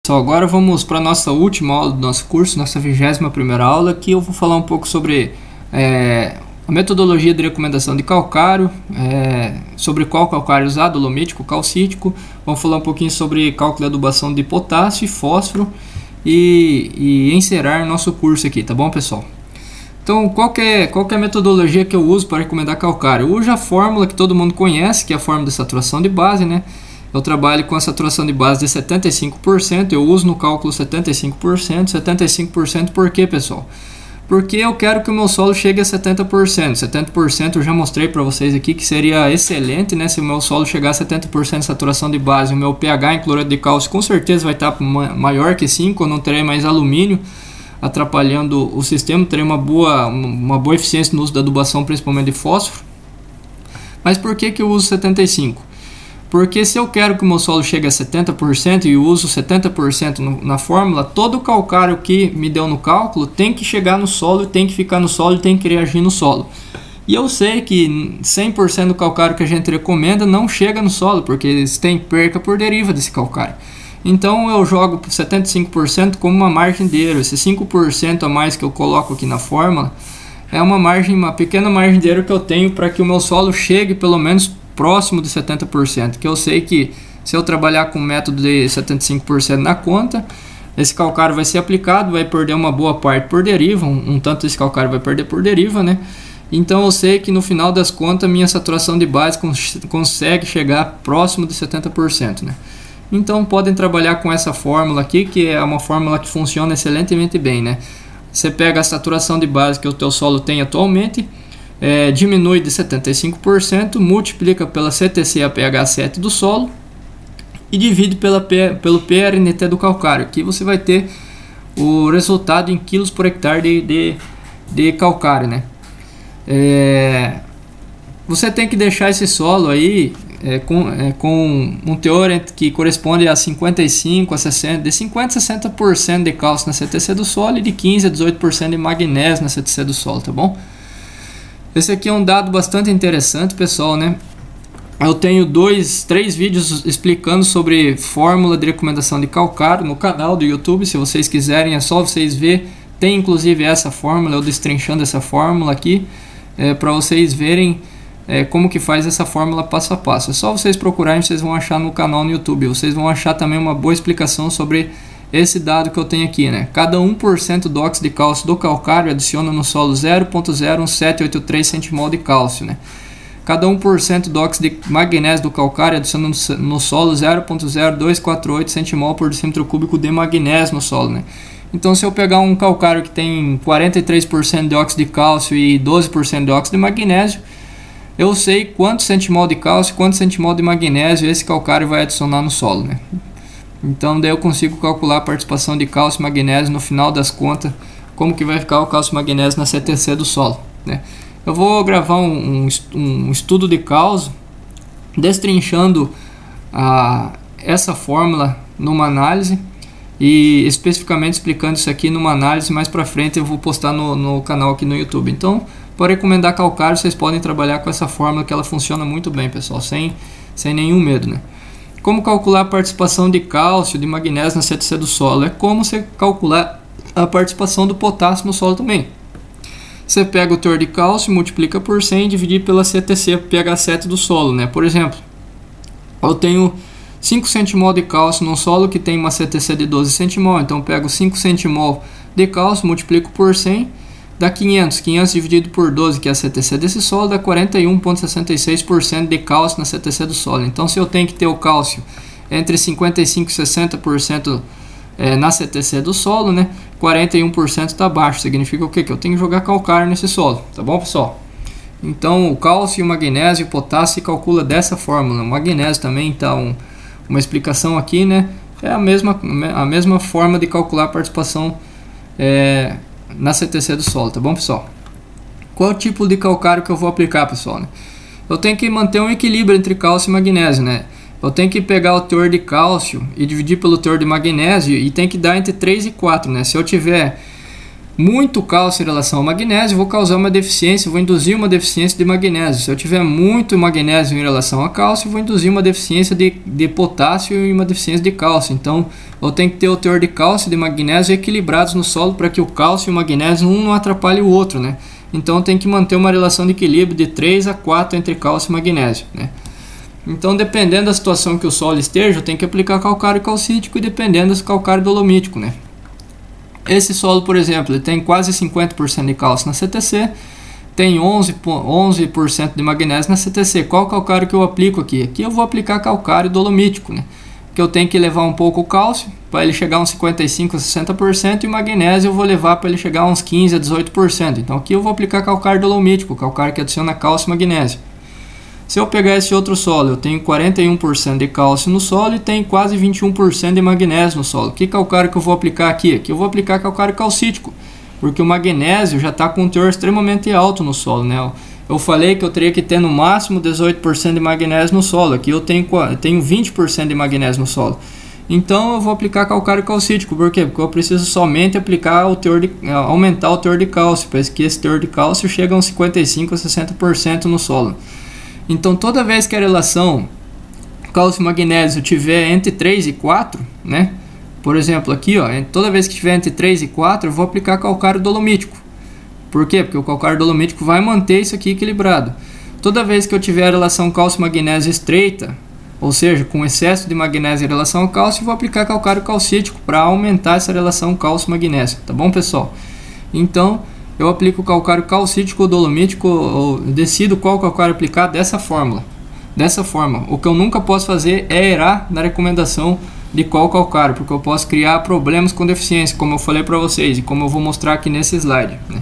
Pessoal, agora vamos para a nossa última aula do nosso curso, nossa 21ª aula, que eu vou falar um pouco sobre a metodologia de recomendação de calcário, sobre qual calcário usar, dolomítico, calcítico. Vamos falar um pouquinho sobre cálculo de adubação de potássio e fósforo e encerrar nosso curso aqui, tá bom, pessoal? Então, qual que é a metodologia que eu uso para recomendar calcário? Eu uso a fórmula que todo mundo conhece, que é a fórmula de saturação de base, né? Eu trabalho com a saturação de base de 75%, eu uso no cálculo 75%. 75% por quê, pessoal? Porque eu quero que o meu solo chegue a 70%. 70% eu já mostrei para vocês aqui que seria excelente, né? Se o meu solo chegar a 70% de saturação de base, o meu pH em cloreto de cálcio com certeza vai estar maior que 5, eu não terei mais alumínio atrapalhando o sistema, terei uma boa eficiência no uso da adubação, principalmente de fósforo. Mas por que eu uso 75%? Porque se eu quero que o meu solo chegue a 70% e eu uso 70% na fórmula, todo o calcário que me deu no cálculo tem que chegar no solo, tem que ficar no solo e tem que reagir no solo. E eu sei que 100% do calcário que a gente recomenda não chega no solo, porque tem perca por deriva desse calcário. Então eu jogo 75% como uma margem de erro. Esse 5% a mais que eu coloco aqui na fórmula é uma pequena margem de erro que eu tenho para que o meu solo chegue pelo menos próximo de 70%, que eu sei que se eu trabalhar com o método de 75% na conta, esse calcário vai ser aplicado, vai perder uma boa parte por deriva, um tanto desse calcário vai perder por deriva, né? Então eu sei que no final das contas minha saturação de base consegue chegar próximo de 70%, né? Então podem trabalhar com essa fórmula aqui, que é uma fórmula que funciona excelentemente bem, né? Você pega a saturação de base que o teu solo tem atualmente, diminui de 75%, multiplica pela CTC a pH 7 do solo e divide pelo PRNT do calcário. Aqui você vai ter o resultado em quilos por hectare de calcário, né? Você tem que deixar esse solo aí com um teor que corresponde a 55 a 60, de 50 a 60% de cálcio na CTC do solo e de 15 a 18% de magnésio na CTC do solo, tá bom? Esse aqui é um dado bastante interessante, pessoal, né? Eu tenho 3 vídeos explicando sobre fórmula de recomendação de calcário no canal do YouTube. Se vocês quiserem, é só vocês ver. Tem inclusive essa fórmula, eu destrinchando essa fórmula aqui, para vocês verem como que faz essa fórmula passo a passo. É só vocês procurarem, vocês vão achar no canal no YouTube. Vocês vão achar também uma boa explicação sobre esse dado que eu tenho aqui, né? Cada 1% do óxido de cálcio do calcário adiciona no solo 0,01783 centimol de cálcio, né? Cada 1% do óxido de magnésio do calcário adiciona no solo 0,0248 centimol por decímetro cúbico de magnésio no solo, né? Então, se eu pegar um calcário que tem 43% de óxido de cálcio e 12% de óxido de magnésio, eu sei quanto centimol de cálcio, quanto centimol de magnésio esse calcário vai adicionar no solo, né? Então daí eu consigo calcular a participação de cálcio e magnésio no final das contas, como que vai ficar o cálcio e magnésio na CTC do solo, né? Eu vou gravar um estudo de cálcio destrinchando essa fórmula numa análise e especificamente explicando isso aqui numa análise. Mais para frente eu vou postar no canal aqui no YouTube. Então, para recomendar calcário, vocês podem trabalhar com essa fórmula, que ela funciona muito bem, pessoal, sem nenhum medo, né? Como calcular a participação de cálcio, de magnésio na CTC do solo? É como você calcular a participação do potássio no solo também. Você pega o teor de cálcio, multiplica por 100 e divide pela CTC, pH 7 do solo, né? Por exemplo, eu tenho 5 centimol de cálcio num solo que tem uma CTC de 12 centimol, então eu pego 5 centimol de cálcio, multiplico por 100, dá 500. 500 dividido por 12, que é a CTC desse solo, dá 41,66% de cálcio na CTC do solo. Então, se eu tenho que ter o cálcio entre 55% e 60% na CTC do solo, né, 41% está baixo. Significa o quê? Que eu tenho que jogar calcário nesse solo. Tá bom, pessoal? Então, o cálcio, o magnésio e o potássio se calcula dessa fórmula. O magnésio também está uma explicação aqui, né? É a mesma forma de calcular a participação na CTC do solo, tá bom, pessoal? Qual tipo de calcário que eu vou aplicar, pessoal, né? Eu tenho que manter um equilíbrio entre cálcio e magnésio, né? Eu tenho que pegar o teor de cálcio e dividir pelo teor de magnésio e tem que dar entre 3 e 4, né? Se eu tiver muito cálcio em relação ao magnésio, vou causar uma deficiência, vou induzir uma deficiência de magnésio. Se eu tiver muito magnésio em relação a cálcio, vou induzir uma deficiência de potássio e uma deficiência de cálcio. Então, eu tenho que ter o teor de cálcio e de magnésio equilibrados no solo para que o cálcio e o magnésio um não atrapalhe o outro, né? Então, eu tenho que manter uma relação de equilíbrio de 3 a 4 entre cálcio e magnésio, né? Então, dependendo da situação que o solo esteja, eu tenho que aplicar calcário calcítico e dependendo do calcário dolomítico, né? Esse solo, por exemplo, ele tem quase 50% de cálcio na CTC, tem 11% de magnésio na CTC. Qual calcário que eu aplico aqui? Aqui eu vou aplicar calcário dolomítico, né? Que eu tenho que levar um pouco o cálcio para ele chegar a uns 55 a 60% e o magnésio eu vou levar para ele chegar a uns 15 a 18%. Então aqui eu vou aplicar calcário dolomítico, calcário que adiciona cálcio e magnésio. Se eu pegar esse outro solo, eu tenho 41% de cálcio no solo e tenho quase 21% de magnésio no solo. Que calcário que eu vou aplicar aqui? Aqui eu vou aplicar calcário calcítico, porque o magnésio já está com um teor extremamente alto no solo, né? Eu falei que eu teria que ter no máximo 18% de magnésio no solo. Aqui eu tenho 20% de magnésio no solo. Então eu vou aplicar calcário calcítico. Por quê? Porque eu preciso somente aplicar aumentar o teor de cálcio, para que esse teor de cálcio chegue a uns 55 a 60% no solo. Então, toda vez que a relação cálcio-magnésio tiver entre 3 e 4, né? Por exemplo, aqui, ó, toda vez que tiver entre 3 e 4, eu vou aplicar calcário dolomítico. Por quê? Porque o calcário dolomítico vai manter isso aqui equilibrado. Toda vez que eu tiver a relação cálcio-magnésio estreita, ou seja, com excesso de magnésio em relação ao cálcio, eu vou aplicar calcário calcítico para aumentar essa relação cálcio-magnésio. Tá bom, pessoal? Então, eu aplico o calcário calcítico ou dolomítico, ou decido qual calcário aplicar dessa forma. O que eu nunca posso fazer é errar na recomendação de qual calcário, porque eu posso criar problemas com deficiência, como eu falei para vocês e como eu vou mostrar aqui nesse slide, né?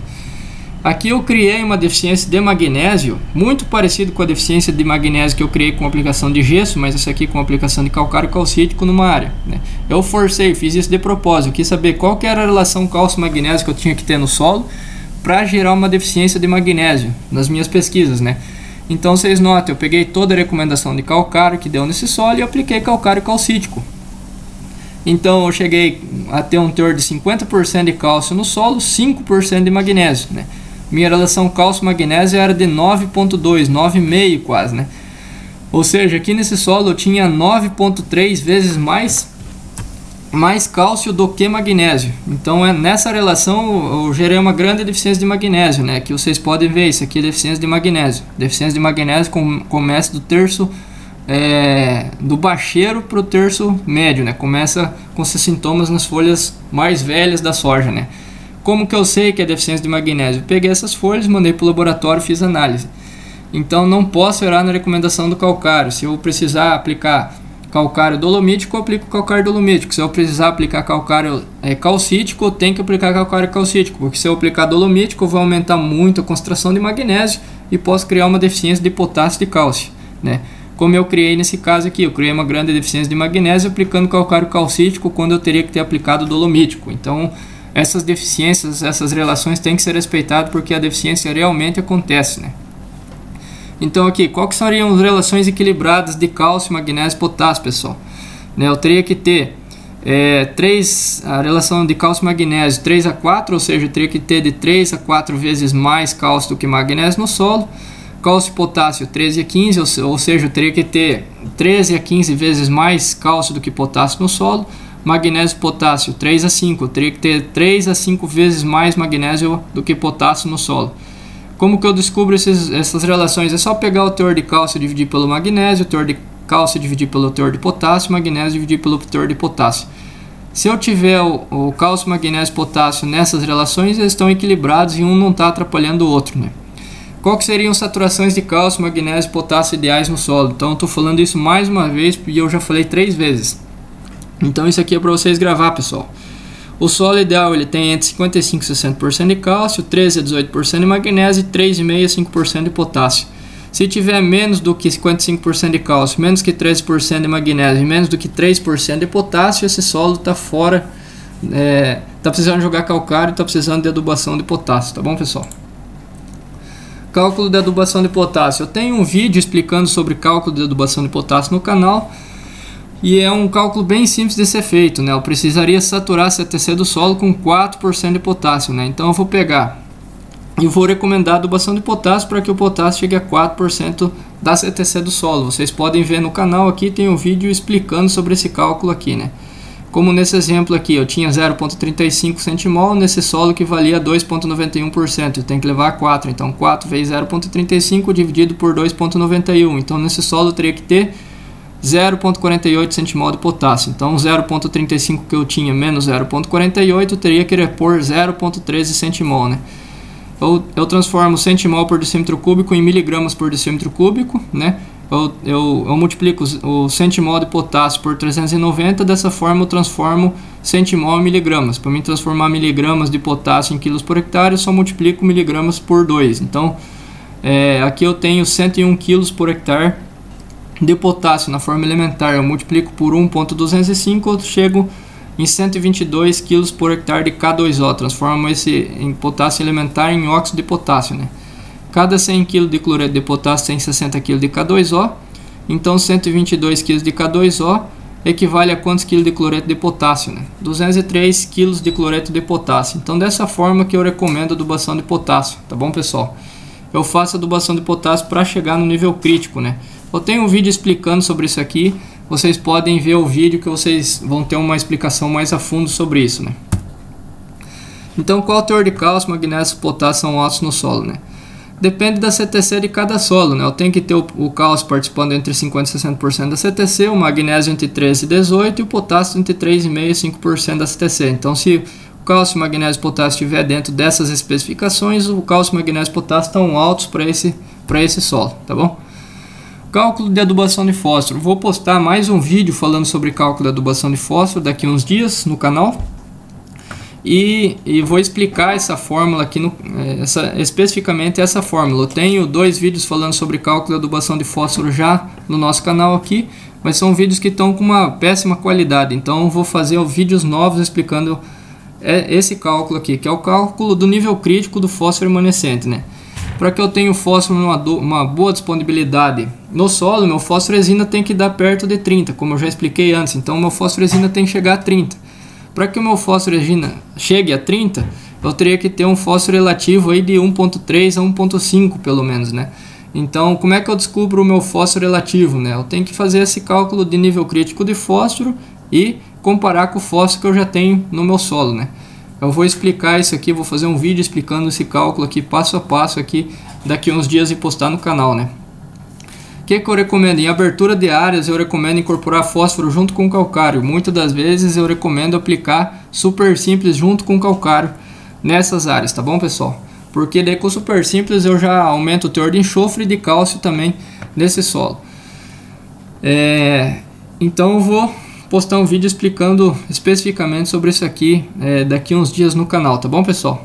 Aqui eu criei uma deficiência de magnésio, muito parecido com a deficiência de magnésio que eu criei com a aplicação de gesso, mas essa aqui com a aplicação de calcário calcítico numa área, né? Eu fiz isso de propósito, quis saber qual que era a relação cálcio-magnésio que eu tinha que ter no solo para gerar uma deficiência de magnésio nas minhas pesquisas, né? Então vocês notem, eu peguei toda a recomendação de calcário que deu nesse solo e apliquei calcário calcítico. Então eu cheguei a ter um teor de 50% de cálcio no solo, 5% de magnésio, né? Minha relação cálcio-magnésio era de 9,2, 9,5 quase, né? Ou seja, aqui nesse solo eu tinha 9,3 vezes mais cálcio do que magnésio. Então nessa relação eu gerei uma grande deficiência de magnésio, né? Que vocês podem ver, isso aqui é deficiência de magnésio. Deficiência de magnésio começa do terço do baixeiro para o terço médio, né? Começa com esses sintomas nas folhas mais velhas da soja, né? Como que eu sei que é deficiência de magnésio? Peguei essas folhas, mandei para o laboratório e fiz análise. Então não posso errar na recomendação do calcário. Se eu precisar aplicar calcário dolomítico, eu aplico calcário dolomítico. Se eu precisar aplicar calcário calcítico, eu tenho que aplicar calcário calcítico, porque se eu aplicar dolomítico, eu vou aumentar muito a concentração de magnésio e posso criar uma deficiência de potássio e de cálcio, né? Como eu criei nesse caso aqui, eu criei uma grande deficiência de magnésio aplicando calcário calcítico quando eu teria que ter aplicado dolomítico. Então, essas deficiências, essas relações têm que ser respeitadas porque a deficiência realmente acontece, né? Então aqui, quais seriam as relações equilibradas de cálcio, magnésio e potássio, pessoal? Eu teria que ter a relação de cálcio e magnésio 3 a 4, ou seja, eu teria que ter de 3 a 4 vezes mais cálcio do que magnésio no solo. Cálcio e potássio 13 a 15, ou seja, eu teria que ter 13 a 15 vezes mais cálcio do que potássio no solo. Magnésio e potássio 3 a 5, eu teria que ter 3 a 5 vezes mais magnésio do que potássio no solo. Como que eu descubro essas relações? É só pegar o teor de cálcio e dividir pelo magnésio, o teor de cálcio e dividir pelo teor de potássio, magnésio e dividir pelo teor de potássio. Se eu tiver o cálcio, magnésio e potássio nessas relações, eles estão equilibrados e um não está atrapalhando o outro, né? Qual que seriam saturações de cálcio, magnésio e potássio ideais no solo? Então eu estou falando isso mais uma vez e eu já falei 3 vezes. Então isso aqui é para vocês gravar, pessoal. O solo ideal ele tem entre 55% e 60% de cálcio, 13% a 18% de magnésio e 3,5% a 5% de potássio. Se tiver menos do que 55% de cálcio, menos que 13% de magnésio e menos do que 3% de potássio, esse solo está fora, está precisando jogar calcário, está precisando de adubação de potássio, tá bom, pessoal? Cálculo de adubação de potássio. Eu tenho um vídeo explicando sobre cálculo de adubação de potássio no canal. E é um cálculo bem simples de ser feito, né? Eu precisaria saturar a CTC do solo com 4% de potássio, né? Então eu vou pegar e vou recomendar a adubação de potássio para que o potássio chegue a 4% da CTC do solo. Vocês podem ver no canal aqui, tem um vídeo explicando sobre esse cálculo aqui, né? Como nesse exemplo aqui, eu tinha 0,35 centimol nesse solo que valia 2,91%. Eu tenho que levar a 4, então 4 vezes 0,35 dividido por 2,91. Então nesse solo eu teria que ter 0,48 centimol de potássio. Então 0,35 que eu tinha menos 0,48 eu teria que repor 0,13 centimol, né? Eu transformo centimol por decímetro cúbico em miligramas por decímetro cúbico, né? Eu multiplico o centimol de potássio por 390, dessa forma eu transformo centimol em miligramas. Para mim transformar miligramas de potássio em quilos por hectare, eu só multiplico miligramas por 2. Então aqui eu tenho 101 quilos por hectare de potássio na forma elementar. Eu multiplico por 1,205, eu chego em 122 kg por hectare de K2O, transformo esse em potássio elementar em óxido de potássio, né? Cada 100 kg de cloreto de potássio tem 60 kg de K2O, então 122 kg de K2O equivale a quantos kg de cloreto de potássio, né? 203 kg de cloreto de potássio. Então dessa forma que eu recomendo a adubação de potássio, tá bom, pessoal? Eu faço a adubação de potássio para chegar no nível crítico, né? Eu tenho um vídeo explicando sobre isso aqui. Vocês podem ver o vídeo que vocês vão ter uma explicação mais a fundo sobre isso, né? Então, qual o teor de cálcio, magnésio e potássio são altos no solo, né? Depende da CTC de cada solo, né? Eu tenho que ter o cálcio participando entre 50% e 60% da CTC, o magnésio entre 13% e 18% e o potássio entre 3,5% e 5% da CTC. Então, se o cálcio, magnésio e potássio estiver dentro dessas especificações, o cálcio, magnésio e potássio estão altos para esse solo, tá bom? Cálculo de adubação de fósforo. Vou postar mais um vídeo falando sobre cálculo de adubação de fósforo daqui uns dias no canal. E vou explicar essa fórmula aqui, especificamente essa fórmula. Eu tenho 2 vídeos falando sobre cálculo de adubação de fósforo já no nosso canal aqui, mas são vídeos que estão com uma péssima qualidade. Então eu vou fazer vídeos novos explicando esse cálculo aqui, que é o cálculo do nível crítico do fósforo remanescente, né? Para que eu tenha o fósforo uma boa disponibilidade no solo, meu fosforesina tem que dar perto de 30, como eu já expliquei antes. Então meu fosforesina tem que chegar a 30. Para que o meu fosforesina chegue a 30, eu teria que ter um fósforo relativo aí de 1,3 a 1,5 pelo menos, né? Então como é que eu descubro o meu fósforo relativo, né? Eu tenho que fazer esse cálculo de nível crítico de fósforo e comparar com o fósforo que eu já tenho no meu solo, né? Eu vou explicar isso aqui, vou fazer um vídeo explicando esse cálculo aqui passo a passo aqui daqui uns dias e postar no canal, né? O que eu recomendo? Em abertura de áreas eu recomendo incorporar fósforo junto com calcário. Muitas das vezes eu recomendo aplicar super simples junto com calcário nessas áreas, tá bom, pessoal? Porque daí com o super simples eu já aumento o teor de enxofre e de cálcio também nesse solo. Então eu vou postar um vídeo explicando especificamente sobre isso aqui daqui uns dias no canal, tá bom, pessoal?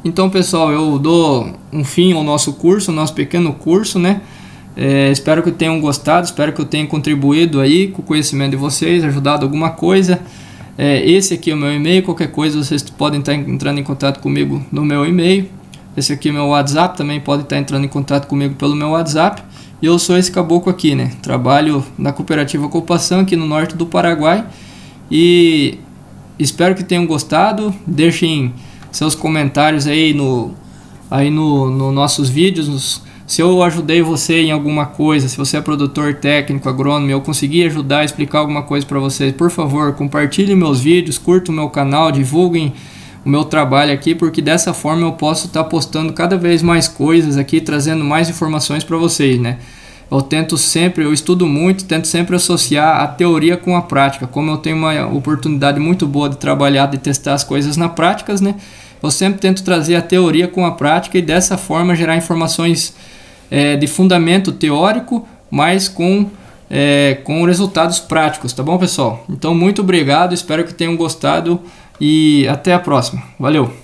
Então, pessoal, eu dou um fim ao nosso curso, ao nosso pequeno curso, né? Espero que tenham gostado, espero que eu tenha contribuído aí com o conhecimento de vocês, ajudado alguma coisa. Esse aqui é o meu e-mail, qualquer coisa vocês podem estar entrando em contato comigo no meu e-mail. Esse aqui é o meu WhatsApp, também pode estar entrando em contato comigo pelo meu WhatsApp. E eu sou esse caboclo aqui, né? Trabalho na Cooperativa Copasan aqui no norte do Paraguai. E espero que tenham gostado. Deixem seus comentários aí no nossos vídeos. Se eu ajudei você em alguma coisa, se você é produtor técnico, agrônomo, eu consegui ajudar a explicar alguma coisa para vocês, por favor, compartilhem meus vídeos, curtam o meu canal, divulguem o meu trabalho aqui, porque dessa forma eu posso estar postando cada vez mais coisas aqui, trazendo mais informações para vocês, né? Eu estudo muito, tento sempre associar a teoria com a prática. Como eu tenho uma oportunidade muito boa de trabalhar, de testar as coisas na prática, né? Eu sempre tento trazer a teoria com a prática e dessa forma gerar informações de fundamento teórico, mas com resultados práticos, tá bom, pessoal? Então, muito obrigado, espero que tenham gostado e até a próxima. Valeu!